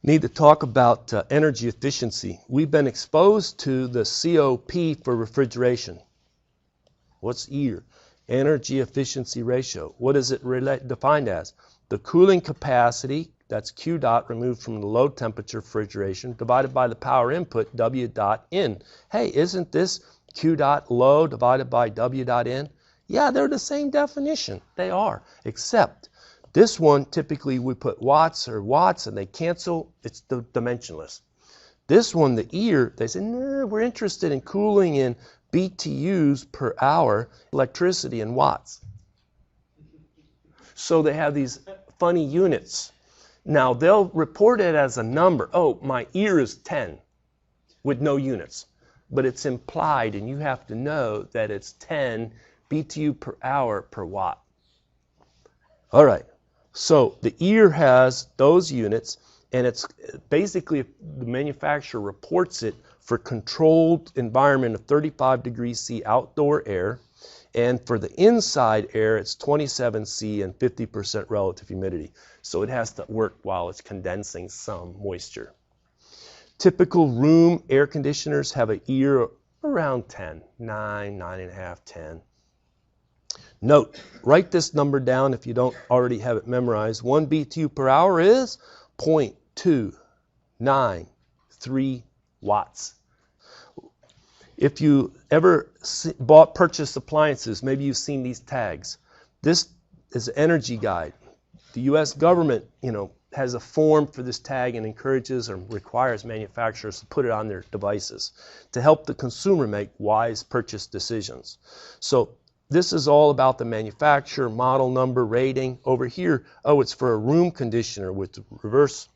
Need to talk about energy efficiency. We've been exposed to the COP for refrigeration. What's EER? Energy efficiency ratio. What is it defined as? The cooling capacity, that's Q dot removed from the low temperature refrigeration, divided by the power input, W dot in. Hey, isn't this Q dot low divided by W dot in? Yeah, they're the same definition. They are, except this one, typically we put watts or watts and they cancel. It's dimensionless. This one, the EER, they say, no, we're interested in cooling in BTUs per hour, electricity in watts. So they have these funny units. Now they'll report it as a number. Oh, my EER is 10 with no units. But it's implied and you have to know that it's 10 BTU per hour per watt. All right. So the EER has those units, and it's basically the manufacturer reports it for controlled environment of 35 degrees C outdoor air, and for the inside air it's 27 C and 50% relative humidity. So it has to work while it's condensing some moisture. Typical room air conditioners have an EER around 10, 9, 9.5, 10. Note, write this number down if you don't already have it memorized. 1 BTU per hour is 0.293 watts. If you ever purchased appliances, maybe you've seen these tags. This is an energy guide. The U.S. government, has a form for this tag and encourages or requires manufacturers to put it on their devices to help the consumer make wise purchase decisions. So this is all about the manufacturer, model number, rating. Over here, oh, it's for a room conditioner with reverse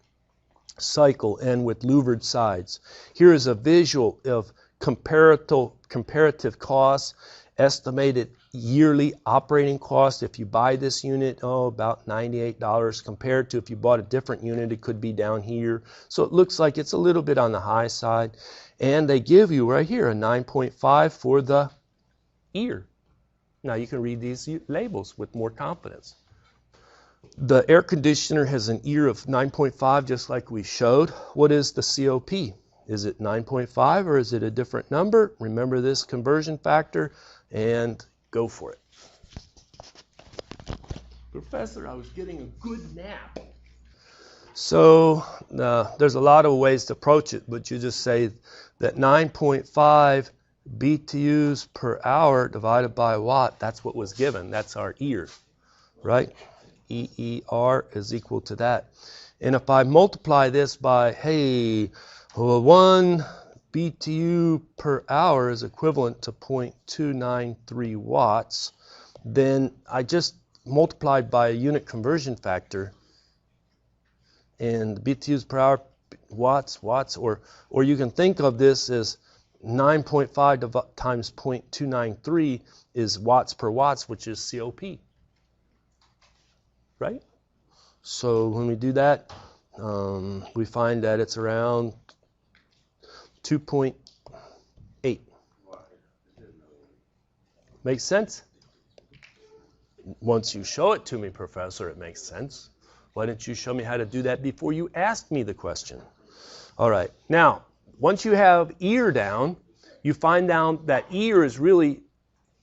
cycle and with louvered sides. Here is a visual of comparative costs, estimated yearly operating cost. If you buy this unit, about $98 compared to if you bought a different unit, it could be down here. So it looks like it's a little bit on the high side. And they give you right here a 9.5 for the EER. Now you can read these labels with more confidence. The air conditioner has an EER of 9.5 just like we showed. What is the COP? Is it 9.5 or is it a different number? Remember this conversion factor and go for it. Professor, I was getting a good nap. So there's a lot of ways to approach it, but you just say that 9.5 BTUs per hour divided by watt, that's what was given. That's our EER, right? EER is equal to that. And if I multiply this by, 1 BTU per hour is equivalent to 0.293 watts, then I just multiplied by a unit conversion factor, and BTUs per hour, watts, or you can think of this as 9.5 times 0.293 is watts per watts, which is COP, right? So when we do that, we find that it's around 2.8. Makes sense? Once you show it to me, Professor, it makes sense. Why didn't you show me how to do that before you asked me the question? All right. Now, once you have EER down, you find out that EER is really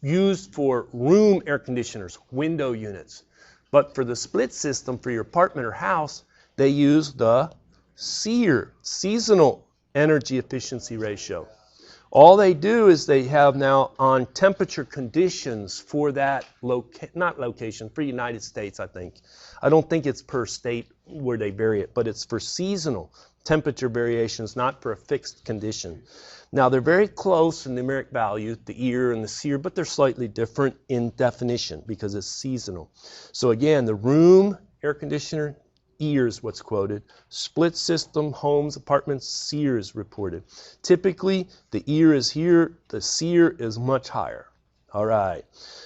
used for room air conditioners, window units. But for the split system for your apartment or house, they use the SEER, seasonal energy efficiency ratio. All they do is they have now on temperature conditions for that location, for United States, I think. I don't think it's per state where they vary it, but it's for seasonal temperature variations, not for a fixed condition. Now, they're very close in numeric value, the EER and the SEER, but they're slightly different in definition because it's seasonal. So again, the room air conditioner, EER is what's quoted. Split system, homes, apartments, SEER is reported. Typically, the EER is here, the SEER is much higher. All right.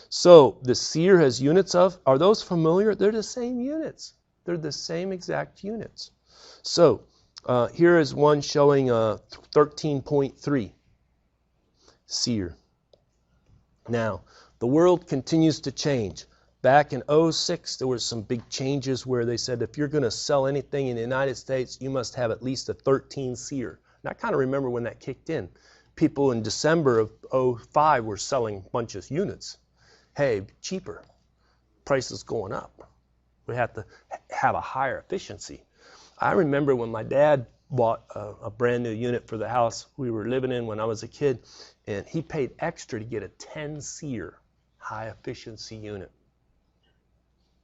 So the SEER has units of, are those familiar? They're the same units. They're the same exact units. So here is one showing 13.3 SEER. Now, the world continues to change. Back in '06, there were some big changes where they said if you're going to sell anything in the United States, you must have at least a 13 SEER. And I kind of remember when that kicked in. People in December of '05 were selling a bunch of units. Hey, cheaper. Prices going up. We have to have a higher efficiency. I remember when my dad bought a brand new unit for the house we were living in when I was a kid, and he paid extra to get a 10 SEER high efficiency unit.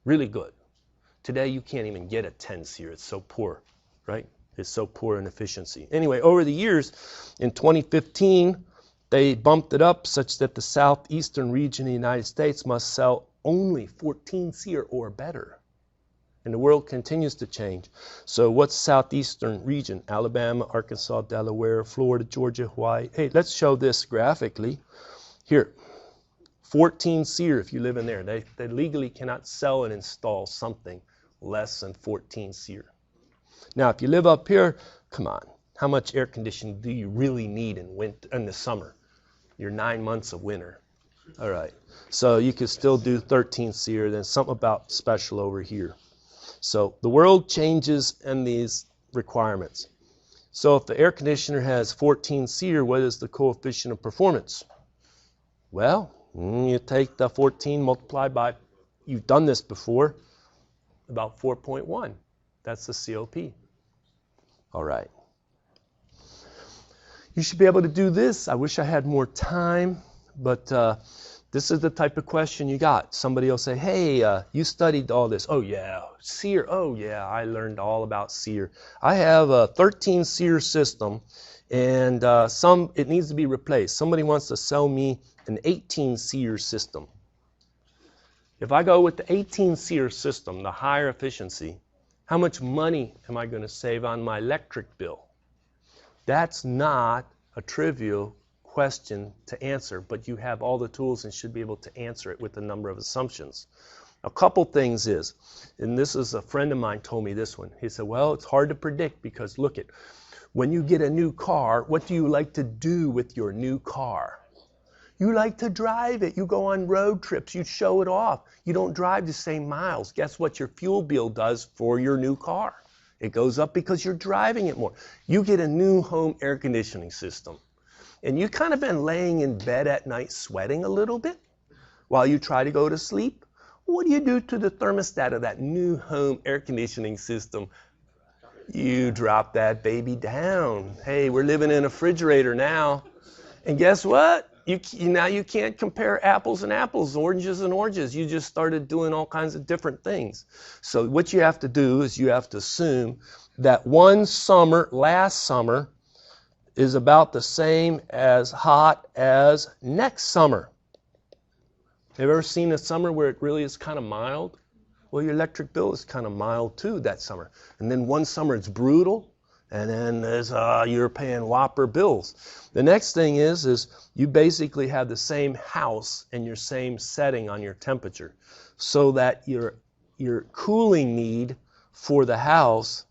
Really good. Today you can't even get a 10 SEER. It's so poor, right? It's so poor in efficiency. Anyway, over the years, in 2015, they bumped it up such that the southeastern region of the United States must sell only 14 SEER or better. And the world continues to change. So what's southeastern region? Alabama, Arkansas, Delaware, Florida, Georgia, Hawaii. Hey, let's show this graphically. Here, 14 SEER if you live in there. They legally cannot sell and install something less than 14 SEER. Now, if you live up here, come on. How much air conditioning do you really need in the summer? Your 9 months of winter. All right. So you could still do 13 SEER. Then something about special over here. So the world changes in these requirements. So if the air conditioner has 14 SEER, what is the coefficient of performance? Well, you take the 14 multiplied by, you've done this before, about 4.1. That's the COP. All right. You should be able to do this. I wish I had more time, but this is the type of question you got. Somebody will say, hey, you studied all this. Oh, yeah. SEER. Oh, yeah, I learned all about SEER. I have a 13 SEER system, and it needs to be replaced. Somebody wants to sell me an 18 SEER system. If I go with the 18 SEER system, the higher efficiency, how much money am I going to save on my electric bill? That's not a trivial question to answer, but you have all the tools and should be able to answer it with a number of assumptions. A couple things is, and this is a friend of mine told me this one. He said, well, it's hard to predict because look at, when you get a new car, what do you like to do with your new car? You like to drive it. You go on road trips. You show it off. You don't drive the same miles. Guess what your fuel bill does for your new car? It goes up because you're driving it more. You get a new home air conditioning system. And you kind of been laying in bed at night sweating a little bit while you try to go to sleep. What do you do to the thermostat of that new home air conditioning system? You drop that baby down. Hey, we're living in a refrigerator now. And guess what? Now you can't compare apples and apples, oranges and oranges. You just started doing all kinds of different things. So what you have to do is you have to assume that one summer, last summer, is about the same as hot as next summer. Have you ever seen a summer where it really is kind of mild? Well, your electric bill is kind of mild too that summer. And then one summer it's brutal, and then you're paying whopper bills. The next thing is you basically have the same house and your same setting on your temperature, so that your cooling need for the house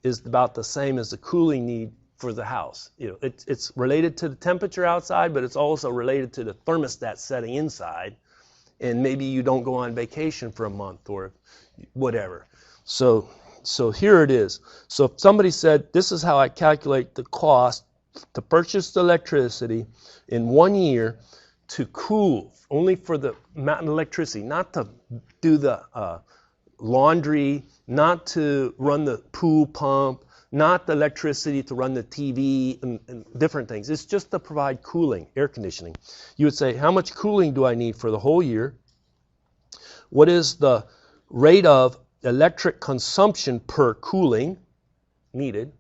is about the same as the cooling need for the house. You know, it's related to the temperature outside, but it's also related to the thermostat setting inside. And maybe you don't go on vacation for a month or whatever. So here it is. So if somebody said, this is how I calculate the cost to purchase the electricity in 1 year to cool, only for the amount of electricity, not to do the laundry, not to run the pool pump, not the electricity to run the TV and different things. It's just to provide cooling, air conditioning. You would say, how much cooling do I need for the whole year? What is the rate of electric consumption per cooling needed?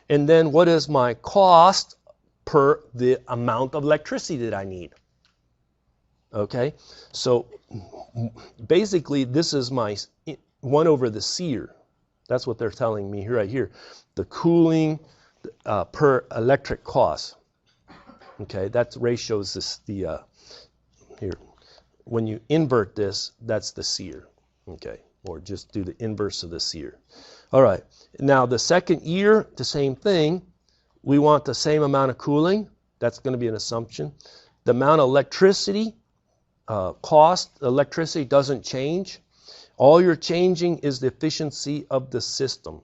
And then what is my cost per the amount of electricity that I need? Okay, so basically this is my 1 over the SEER. That's what they're telling me right here. The cooling per electric cost. Okay, that ratio is here. When you invert this, that's the SEER. Okay, or just do the inverse of the SEER. All right, now the second year, the same thing. We want the same amount of cooling. That's going to be an assumption. The amount of electricity cost, electricity doesn't change. All you're changing is the efficiency of the system.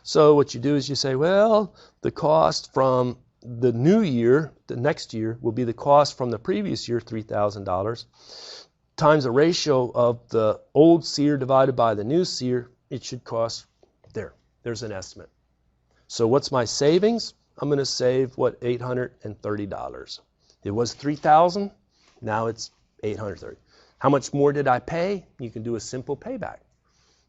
So what you do is you say, well, the cost from the new year, the next year, will be the cost from the previous year, $3,000, times the ratio of the old SEER divided by the new SEER. It should cost, there's an estimate. So what's my savings? I'm going to save, what, $830. It was $3,000, now it's $830. How much more did I pay? You can do a simple payback.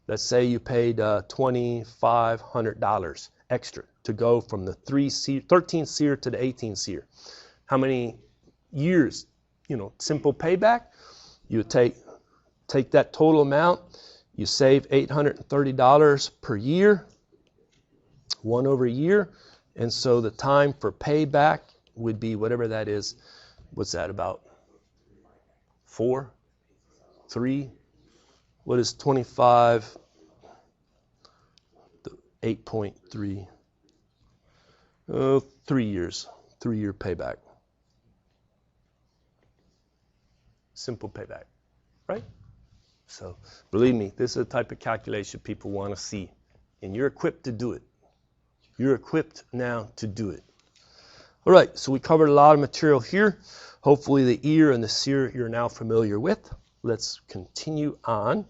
Let's say you paid $2,500 extra to go from the 13 SEER to the 18 SEER. How many years? Simple payback. You take that total amount, you save $830 per year, 1 over year, and so the time for payback would be whatever that is. What's that, about 4? 3? What is 25? 8.3. 3 years. 3-year payback. Simple payback, right? So believe me, this is the type of calculation people want to see. And you're equipped to do it. You're equipped now to do it. All right, so we covered a lot of material here. Hopefully the EER and the SEER you're now familiar with. Let's continue on.